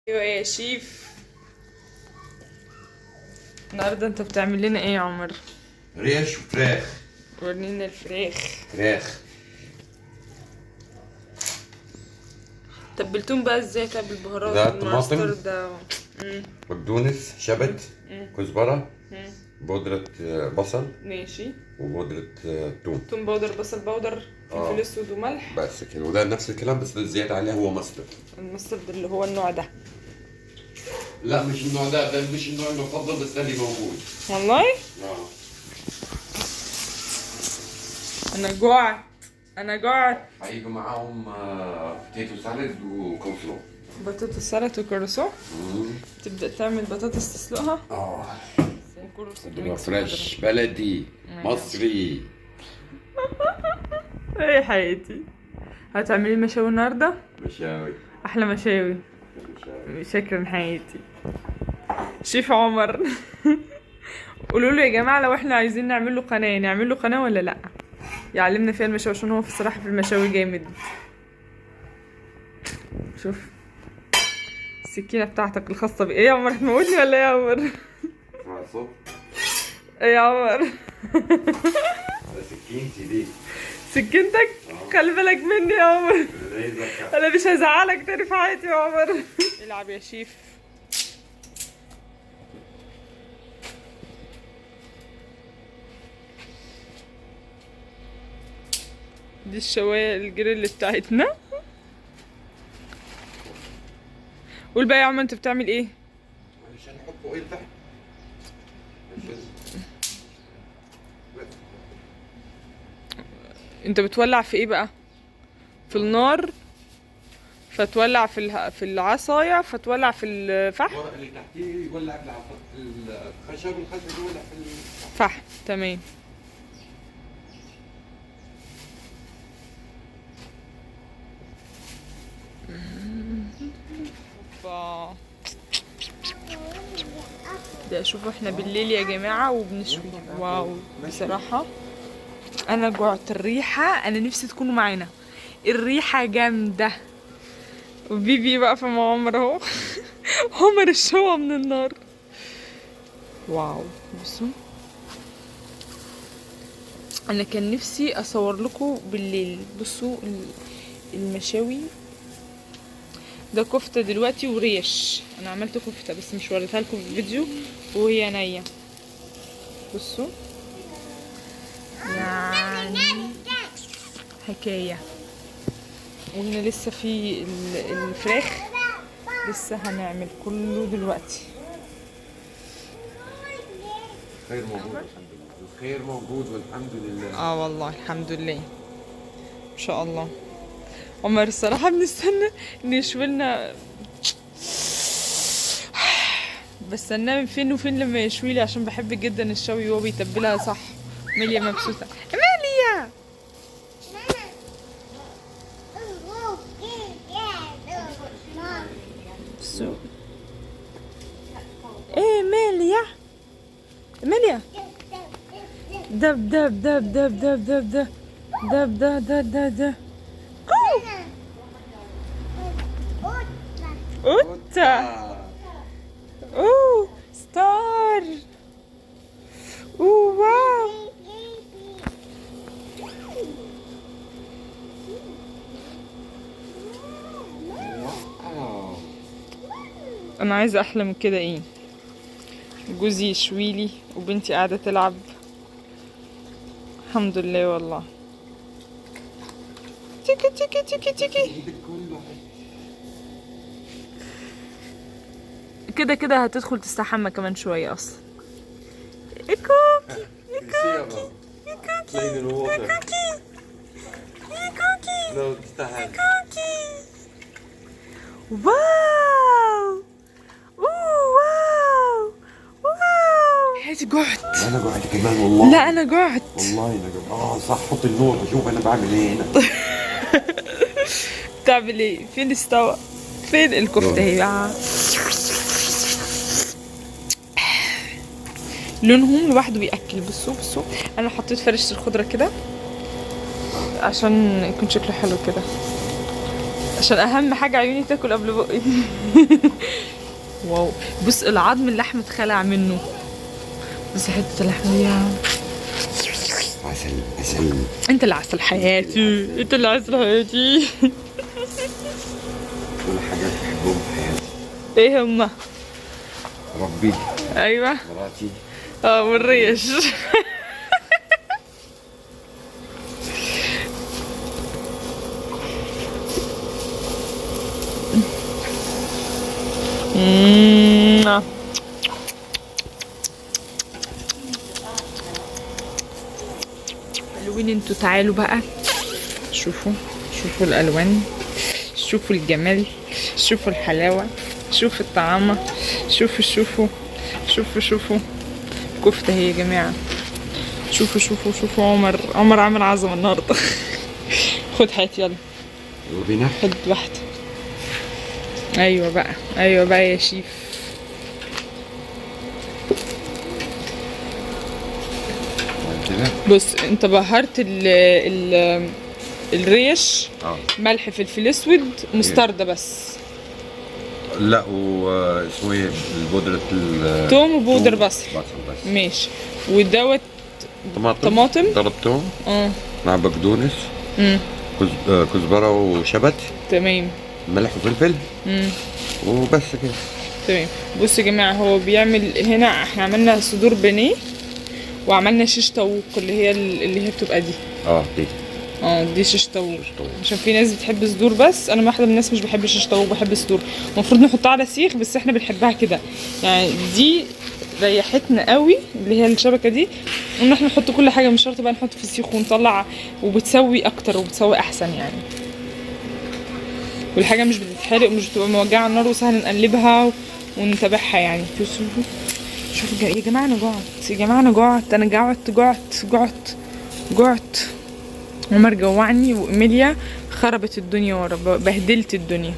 ايوه يا شيف. النهارده انت بتعمل لنا ايه يا عمر؟ ريش وفراخ. ورينا الفراخ. فراخ تبلتهم بقى ازاي؟ طب البهارات ده والماستر طماطم. ده. بقدونس، شبت، كزبرة، مم. بودرة بصل، ماشي. وبودرة ثوم. توم باودر، بصل باودر، فلفل اسود وملح. بس كده، وده نفس الكلام، بس الزيادة عليه هو مصدر. الماسترد اللي هو النوع ده. لا مش النوع ده مش النوع المفضل، بس ده اللي موجود. والله اه انا جوعت، انا جوعت. هيجوا معاهم بوتيتو سالاد وكوسلو. بطاطس سلطة وكروسو. تبدأ تعمل بطاطس تسلقها. وكروسو تبقى فريش بلدي مصري. ايه حياتي، هتعملي مشاوي النهارده؟ مشاوي. احلى مشاوي. شكرا حياتي شيف عمر. قولوا له يا جماعه لو احنا عايزين نعمل له قناه، نعمل له قناه ولا لا؟ يعلمنا فيها المشاوي، عشان هو في الصراحه في المشاوي جامد. شوف السكينه بتاعتك الخاصه بايه يا عمر؟ هتموتني ولا ايه يا عمر؟ ايه يا عمر؟ سكينتي دي. سكينتك؟ خلي بالك مني يا عمر، انا مش هزعلك تاني في حياتي يا عمر. العب يا شيف. دي الشوايه الجريل بتاعتنا. قول بقى يا عمر انت بتعمل ايه؟ عشان نحط اويل تحت. انت بتولع في ايه بقى؟ في النار فتولع في العصايه، فتولع في الفحم. الورق اللي تحتيه يولع الخشب، والخشب يولع في فحم. تمام. ده شوفوا احنا بالليل يا جماعه وبنشوي. واو بصراحه انا جوعت. الريحه انا نفسي تكونوا معانا، الريحه جامده. وبيبي واقفه مع عمر اهو. عمر الشوا من النار. واو بصوا، انا كان نفسي اصور لكم بالليل. بصوا المشاوي ده كفته دلوقتي وريش. انا عملت كفته بس مش وريتها لكم في الفيديو وهي نيه. بصوا يعني حكايه. وهنا لسه في الفراخ، لسه هنعمل كله دلوقتي. الخير موجود والحمد لله. الخير موجود والحمد لله. والله الحمد لله ان شاء الله. عمر الصراحه بنستنى ان يشوي. بستناه من فين وفين لما يشوي لي، عشان بحب جدا الشوي وهو بيتبلها صح. ماليا مبسوطه. ماليا ايه ماليا؟ ماليا دب دب دب دب دب دب دب دب دب دب دب دب. قطة. اوه ستار. اوه واو. انا عايزه احلى من كده. ايه جوزي يشويلي وبنتي قاعده تلعب. الحمد لله والله. تيكي تيكي تيكي تيكي. كده كده هتدخل تستحمى كمان شويه اصلا. يا كوكي يا كوكي يا كوكي يا كوكي يا كوكي يا كوكي. واو واو واو. حياتي جعت. انا قاعد كمان والله. لا انا جعت والله انا قاعد. صح، حط النور بشوف انا بعمل ايه هنا. بتعمل ايه؟ فين استوى؟ فين الكفته اهي؟ لونهم لوحده بياكل. بصوا بصوا، انا حطيت فرشة الخضره كده عشان يكون شكله حلو كده. عشان اهم حاجه عيوني تاكل قبل بقي. واو، بص العظم اللحم اتخلع منه، بس حته اللحمه دي عسل عسل. انت اللي عسل حياتي، انت اللي عسل حياتي. كل حاجات بحبهم في حياتي. ايه هما؟ ربي، ايوه مراتي، والريش. حلوين انتوا، تعالوا بقى شوفوا الالوان، شوفوا الجمال، شوفوا الحلاوه، شوفوا الطعامه، شوفوا كفته هي يا جماعه. شوفوا عمر عامل عظمه النهارده. خد حياتي يلا. يلا بينا. خد واحده. ايوه بقى يا شيف. بص انت بهرت الريش ملح، فلفل اسود، مستردة بس. لا واسمه ايه البودرة توم وبودر بصل. بس ماشي. ودوت طماطم ضربتهم مع بقدونس، كزبرة وشبت. تمام. ملح وفلفل وبس كده. تمام. بصوا يا جماعه، هو بيعمل هنا، احنا عملنا صدور بانيه وعملنا شيش طاووق اللي هي بتبقى دي. دي شيش طاووق، عشان في ناس بتحب صدور، بس انا واحده من الناس مش بحب شيش طاووق، بحب صدور. المفروض نحطها على سيخ، بس احنا بنحبها كده يعني. دي ريحتنا قوي اللي هي الشبكه دي، ان احنا نحط كل حاجه، مش شرط بقى نحط في السيخ ونطلع، وبتسوي اكتر وبتسوي احسن يعني. والحاجه مش بتتحرق ومش بتبقى موجعه على النار، وسهل نقلبها ونتابعها يعني. شوفوا يا جماعه، انا جعت. عمر جوعني وايميليا خربت الدنيا ورا، بهدلت الدنيا.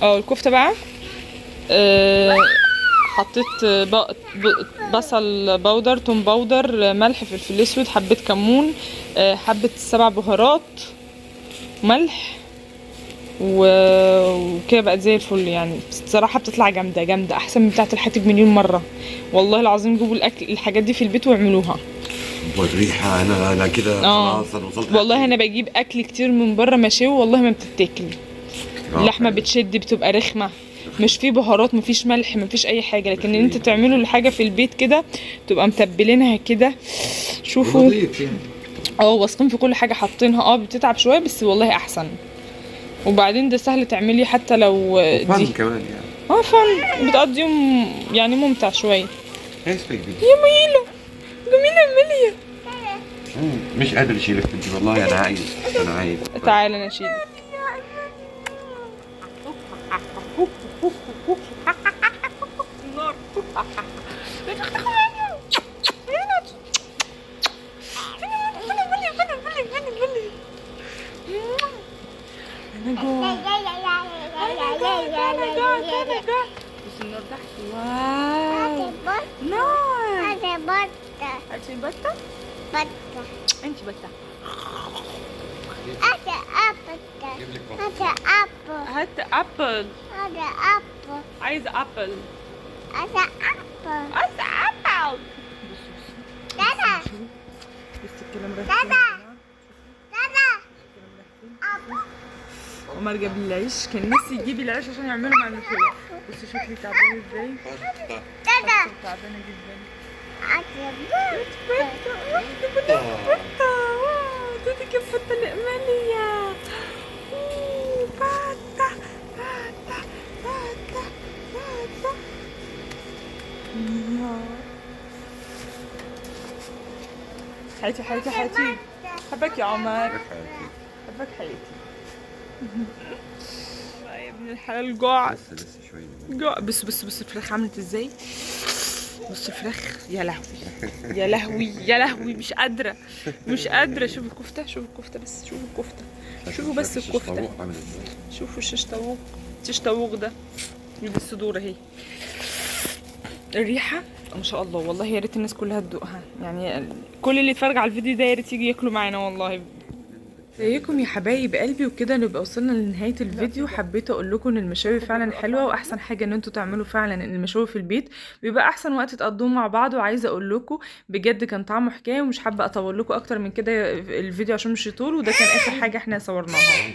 الكفته بقى حطيت بصل بودر، توم بودر، ملح، فلفل اسود، حبه كمون، حبه 7 بهارات، ملح، وكده بقت زي الفل يعني. بصراحه بتطلع جامده احسن من بتاعه الحاتج مليون مره، والله العظيم. جيبوا الحاجات دي في البيت واعملوها. والريحه انا كده خلاص انا وصلت. والله انا بجيب اكل كتير من بره مشاوي، والله ما بتتاكل. اللحمه بتشد، بتبقى رخمه، مش فيه بهارات، مفيش ملح، مفيش اي حاجه. لكن ان انت تعملوا الحاجه في البيت كده، تبقى متبلينها كده. شوفوا واثقين في كل حاجه حاطينها. بتتعب شويه بس والله احسن. وبعدين ده سهل تعملي حتى لو دي كمان يعني. فن، بتقضي يوم يعني ممتع شويه. يا ميلو جميله مليا. مش قادر اشيلك انت، والله انا عايز تعالى انا اشيلك. انا جوع. بس النار تحت. واو نار. هاتي بطة. انت بطة. هات ابل. عايزة ابل. بس الكلام ده. عمر جاب لي العيش، كان نفسي يجيب العيش عشان يعمله مع الملوخية. بصي شكلي تعبانة ازاي. تعبانة جدا. دي كيف حتى الإيمانية. باتا. حياتي حبك يا عمر، حبك حياتي. يا ابن الحلال جوع. لسه شويه جوع. بص الفراخ عملت ازاي. بص الفراخ، يا لهوي مش قادره. شوفوا الكفته بس، شوفوا بس الكفته. شوفوا الشيش طاووق ده، ودي الصدور اهي. الريحه ما شاء الله، والله يا ريت الناس كلها تدوقها يعني. كل اللي يتفرج على الفيديو ده يا ريت يجي ياكلوا معانا والله. ازيكم يا حبايب قلبي؟ وكده نبقى وصلنا لنهايه الفيديو. حبيت اقول لكم ان المشاوي فعلا حلوه، واحسن حاجه ان انتوا تعملوا فعلا ان المشاوي في البيت بيبقى احسن وقت تقضوه مع بعض. وعايزه اقول لكم بجد كان طعمه حكايه، ومش حابه اطول لكم اكتر من كده الفيديو عشان مش يطول، وده كان اخر حاجه احنا صورناها.